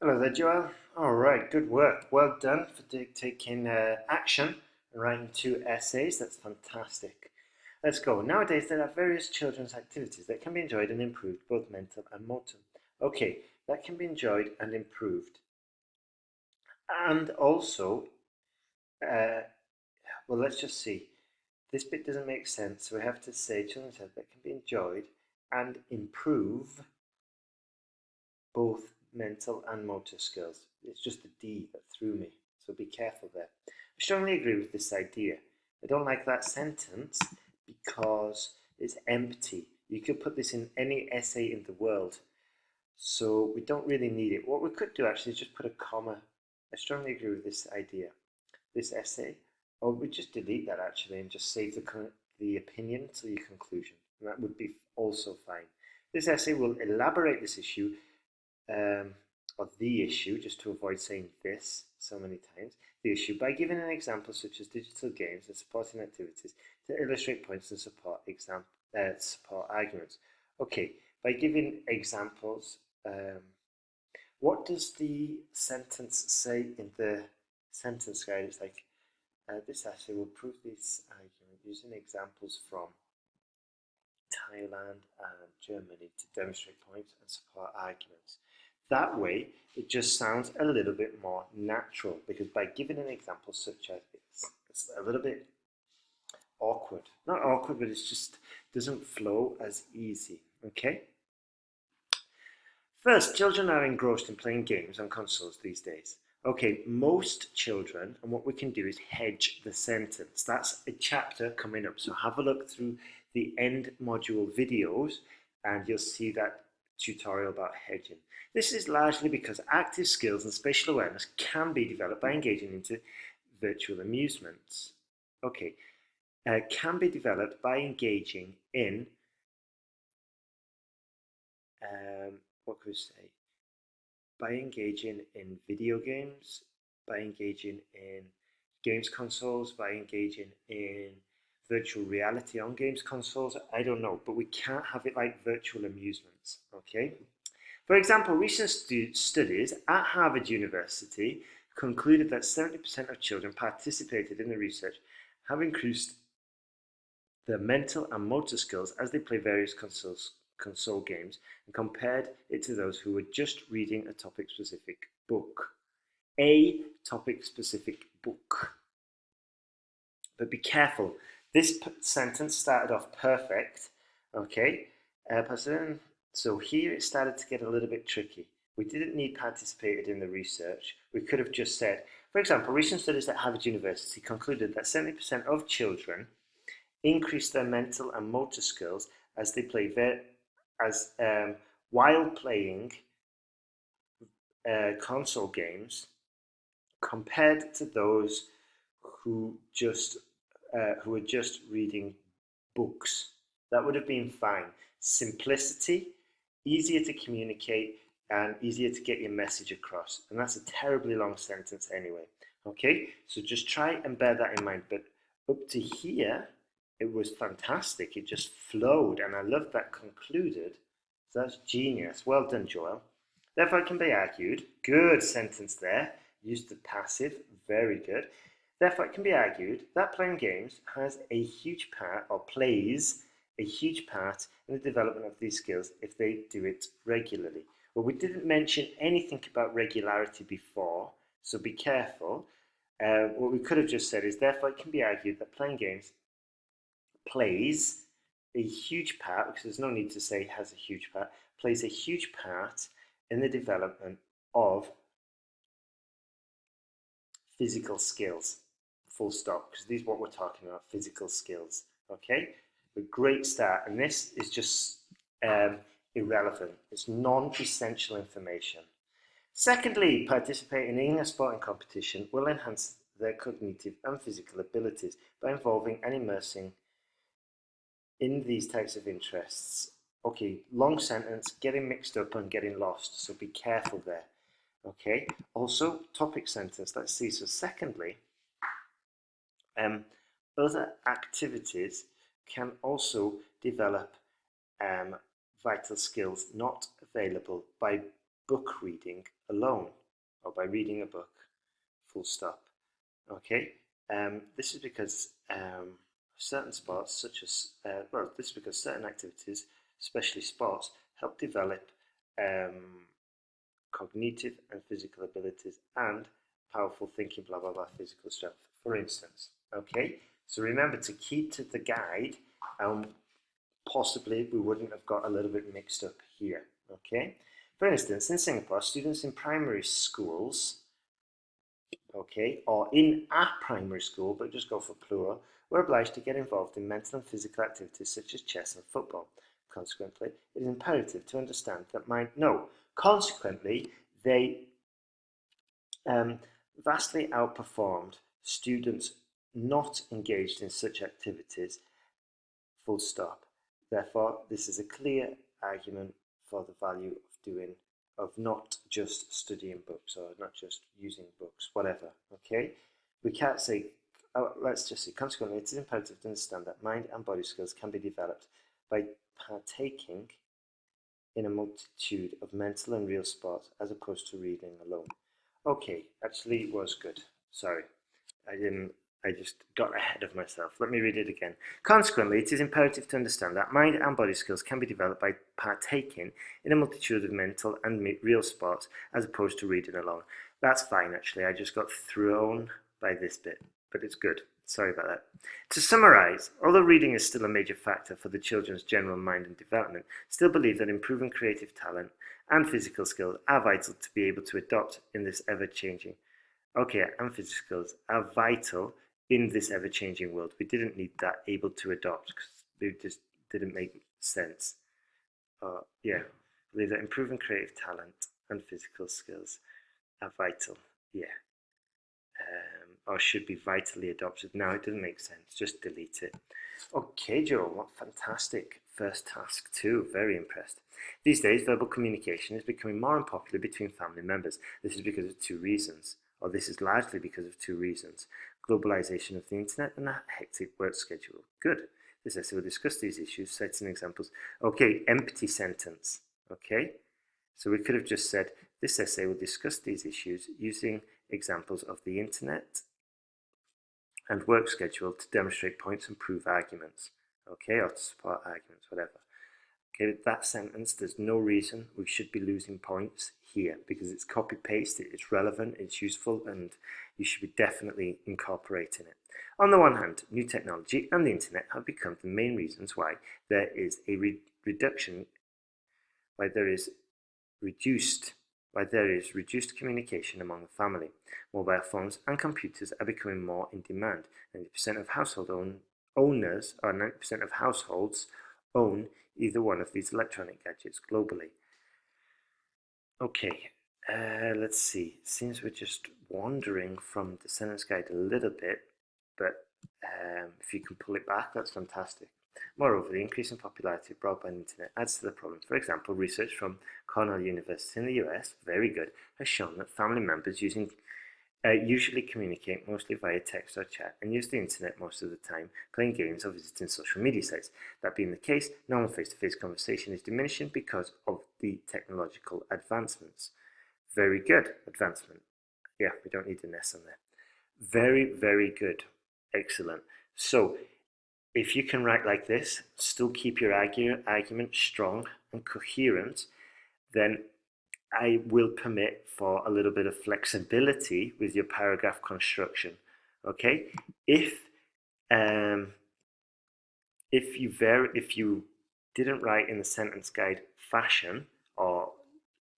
Hello there, Joel. All right, good work. Well done for taking action and writing 2 essays. That's fantastic. Let's go. Nowadays, there are various children's activities that can be enjoyed and improved, both mental and motor. Okay, that can be enjoyed and improved. And also, uh, well, let's just see. This bit doesn't make sense, so we have to say children's activities that can be enjoyed and improve both mental and motor skills. It's just the D that threw me, so be careful there. I strongly agree with this idea. I don't like that sentence because it's empty. You could put this in any essay in the world, so we don't really need it. What we could do actually is just put a comma. I strongly agree with this idea, this essay, or we just delete that actually and just save the opinion to your conclusion. And that would be also fine. This essay will elaborate this issue or the issue, just to avoid saying this so many times, the issue by giving an example such as digital games and supporting activities to illustrate points and support arguments. Okay, by giving examples, what does the sentence say in the sentence guide? It's like, this essay will prove this argument using examples from Thailand and Germany to demonstrate points and support arguments. That way, it just sounds a little bit more natural, because by giving an example such as it's a little bit awkward. Not awkward, but it just doesn't flow as easy. Okay? First, children are engrossed in playing games on consoles these days. Okay, most children, and what we can do is hedge the sentence. That's a chapter coming up, so have a look through the end module videos and you'll see that tutorial about hedging. This is largely because active skills and spatial awareness can be developed by engaging into virtual amusements. Okay, can be developed by engaging in, what could we say? By engaging in video games, by engaging in games consoles, by engaging in virtual reality on games consoles. I don't know, but we can't have it like virtual amusements, okay? For example, recent studies at Harvard University concluded that 70% of children participated in the research have increased their mental and motor skills as they play various console games, and compared it to those who were just reading a topic-specific book. A topic-specific book. But be careful. This sentence started off perfect, okay? So here it started to get a little bit tricky. We didn't need participated in the research. We could have just said, for example, recent studies at Harvard University concluded that 70% of children increase their mental and motor skills as they play while playing console games, compared to those who were just reading books. That would have been fine. Simplicity, easier to communicate, and easier to get your message across. And that's a terribly long sentence anyway. Okay, so just try and bear that in mind. But up to here, it was fantastic. It just flowed, and I love that concluded. So that's genius. Well done, Joel. Therefore, it can be argued. Good sentence there. Used the passive. Very good. Therefore, it can be argued that playing games has a huge part, or plays a huge part, in the development of these skills if they do it regularly. Well, we didn't mention anything about regularity before, so be careful. What we could have just said is, therefore, it can be argued that playing games plays a huge part, because there's no need to say has a huge part, plays a huge part in the development of physical skills. Full stop, because these are what we're talking about, physical skills. Okay, a great start, and this is just irrelevant. It's non-essential information. Secondly, participating in a sporting competition will enhance their cognitive and physical abilities by involving and immersing in these types of interests. Okay, long sentence, getting mixed up and getting lost, so be careful there. Okay, also topic sentence, let's see. So secondly, other activities can also develop vital skills not available by book reading alone, or by reading a book, full stop. Okay, this is because certain sports, such as, this is because certain activities, especially sports, help develop cognitive and physical abilities and powerful thinking, blah, blah, blah, physical strength, for instance. Okay, so remember to keep to the guide, and possibly we wouldn't have got a little bit mixed up here. Okay, for instance, in Singapore, students in primary schools, okay, or in a primary school, but just go for plural, were obliged to get involved in mental and physical activities such as chess and football. Consequently, it is imperative to understand that consequently, they vastly outperformed students not engaged in such activities, full stop. Therefore, this is a clear argument for the value of not just studying books or not just using books, whatever, okay? We can't say, let's just say, consequently, it is imperative to understand that mind and body skills can be developed by partaking in a multitude of mental and real sports as opposed to reading alone. Okay, actually it was good. Sorry, I just got ahead of myself. Let me read it again. Consequently, it is imperative to understand that mind and body skills can be developed by partaking in a multitude of mental and real sports as opposed to reading alone. That's fine, actually. I just got thrown by this bit, but it's good. Sorry about that. To summarise, although reading is still a major factor for the children's general mind and development, still believe that improving creative talent and physical skills are vital to be able to adopt in this ever-changing. Okay, and physical skills are vital in this ever-changing world. We didn't need that able to adopt because it just didn't make sense. Yeah, I believe that improving creative talent and physical skills are vital. Yeah. Or should be vitally adopted. No, it doesn't make sense. Just delete it. Okay, Joe, what fantastic first task too. Very impressed. These days, verbal communication is becoming more unpopular between family members. This is because of two reasons, or this is largely because of two reasons. Globalization of the internet and a hectic work schedule. Good. This essay will discuss these issues, citing examples. Okay, empty sentence. Okay, so we could have just said, this essay will discuss these issues using examples of the internet and work schedule to demonstrate points and prove arguments, okay, or to support arguments, whatever. Okay, with that sentence, there's no reason we should be losing points here because it's copy-paste, it's relevant, it's useful, and you should be definitely incorporating it. On the one hand, new technology and the internet have become the main reasons why there is a reduced communication among the family. Mobile phones and computers are becoming more in demand. 90% of household owners, or 90% of households own either one of these electronic gadgets globally. Okay, let's see. Seems we're just wandering from the sentence guide a little bit, but if you can pull it back, that's fantastic. Moreover, the increasing popularity of broadband internet adds to the problem. For example, research from Cornell University in the US, very good, has shown that family members usually communicate mostly via text or chat and use the internet most of the time, playing games or visiting social media sites. That being the case, normal face-to-face conversation is diminishing because of the technological advancements. Very good advancement. Yeah, we don't need an S on there. Very, very good. Excellent. So, if you can write like this, still keep your argument strong and coherent, then I will permit for a little bit of flexibility with your paragraph construction. Okay, if you didn't write in the sentence guide fashion or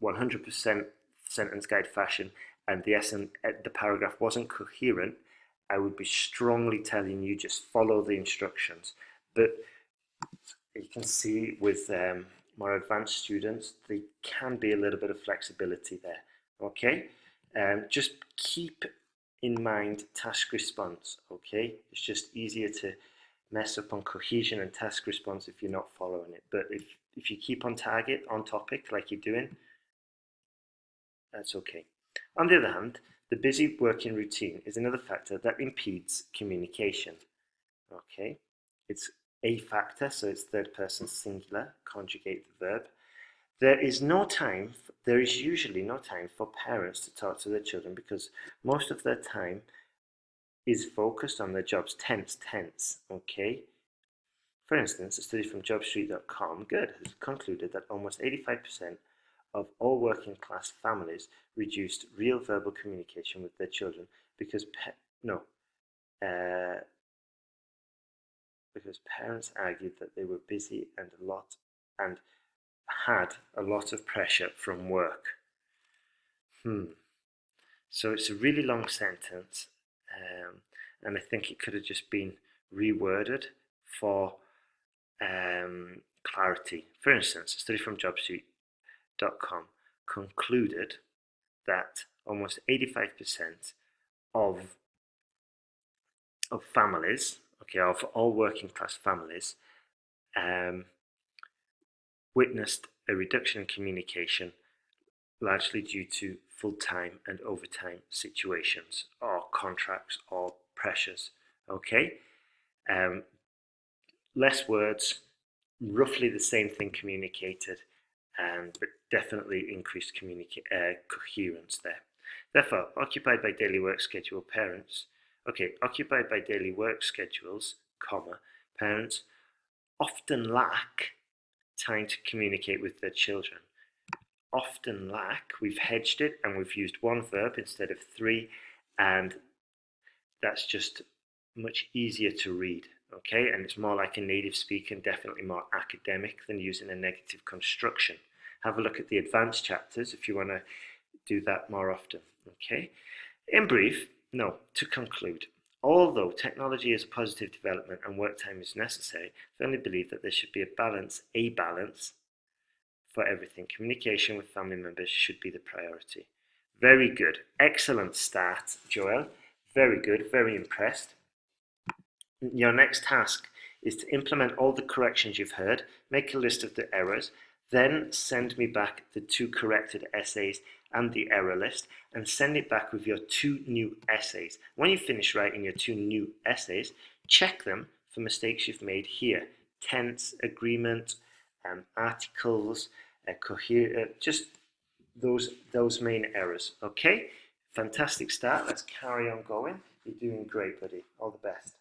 100% sentence guide fashion, and the paragraph wasn't coherent, I would be strongly telling you just follow the instructions. But you can see with more advanced students, there can be a little bit of flexibility there. Okay, just keep in mind task response. Okay, it's just easier to mess up on cohesion and task response if you're not following it. But if you keep on target, on topic, like you're doing, that's okay. On the other hand, the busy working routine is another factor that impedes communication. Okay, it's a factor, so it's third person singular, conjugate the verb. There is usually no time for parents to talk to their children because most of their time is focused on their jobs. Tense, okay? For instance, a study from jobstreet.com has concluded that almost 85% of all working class families reduced real verbal communication with their children because uh, because parents argued that they were busy and had a lot of pressure from work. So it's a really long sentence, and I think it could have just been reworded for clarity. For instance, a study from jobstreet.com concluded that almost 85% of families, of all working class families, witnessed a reduction in communication, largely due to full-time and overtime situations or contracts or pressures. Okay, less words, roughly the same thing communicated, but definitely increased coherence there. Therefore, occupied by daily work schedule parents, occupied by daily work schedules, parents often lack time to communicate with their children. Often lack, we've hedged it and we've used one verb instead of three, and that's just much easier to read, okay? And it's more like a native speaker and definitely more academic than using a negative construction. Have a look at the advanced chapters if you want to do that more often, okay? In brief, to conclude, although technology is a positive development and work time is necessary, I firmly believe that there should be a balance for everything. Communication with family members should be the priority. Very good. Excellent start, Joel. Very good. Very impressed. Your next task is to implement all the corrections you've heard, make a list of the errors, then send me back the 2 corrected essays and the error list, and send it back with your 2 new essays. When you finish writing your 2 new essays, check them for mistakes you've made here. Tense, agreement, articles, just those main errors. Okay, fantastic start. Let's carry on going. You're doing great, buddy. All the best.